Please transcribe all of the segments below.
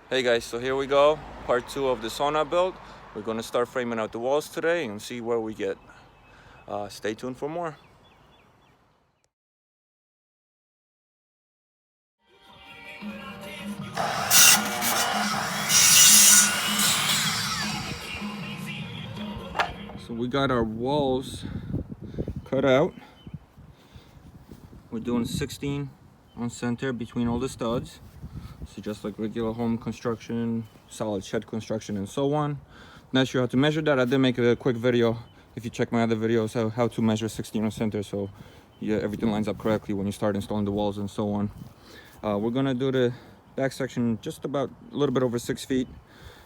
Hey guys, so here we go, part 2 of the sauna build. We're going to start framing out the walls today and see where we get. Stay tuned for more. So we got our walls cut out. We're doing 16 on center between all the studs. So just like regular home construction, solid shed construction, and so on. Not sure how to measure that. I did make a quick video. If you check my other videos, how to measure 16 on center, so yeah, everything lines up correctly when you start installing the walls and so on. We're gonna do the back section just about a little bit over 6 feet,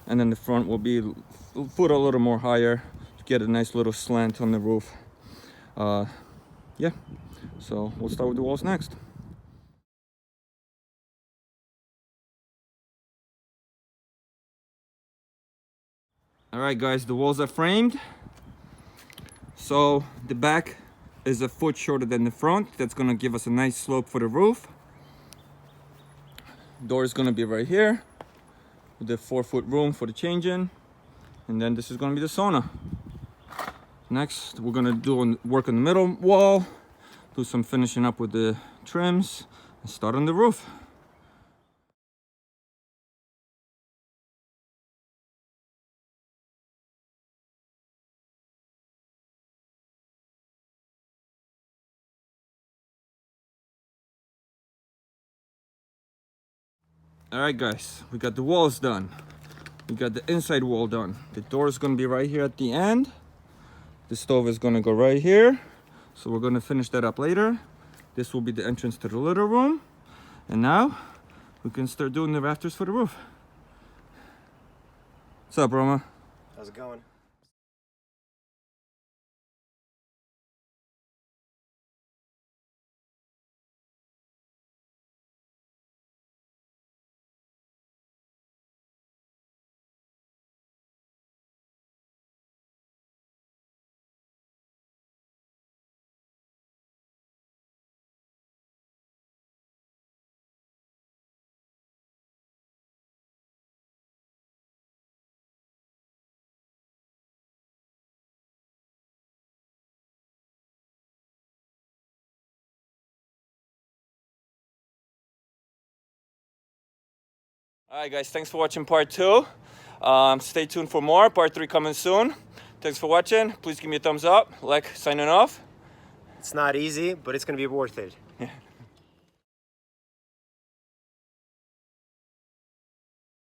and then the front will be a foot a little more higher to get a nice little slant on the roof. Yeah, so we'll start with the walls next. All right guys, the walls are framed. So the back is a foot shorter than the front. That's gonna give us a nice slope for the roof. Door is gonna be right here with the 4-foot room for the change-in. And then this is gonna be the sauna. Next, we're gonna do work on the middle wall, do some finishing up with the trims, and start on the roof. All right guys, we got the walls done. We got the inside wall done. The door is gonna be right here at the end. The stove is gonna go right here. So we're gonna finish that up later. This will be the entrance to the little room. And now we can start doing the rafters for the roof. What's up, Roma? How's it going? All right, guys, thanks for watching part 2. Stay tuned for more. Part 3 coming soon. Thanks for watching. Please give me a thumbs up. Lech signing off. It's not easy, but it's going to be worth it.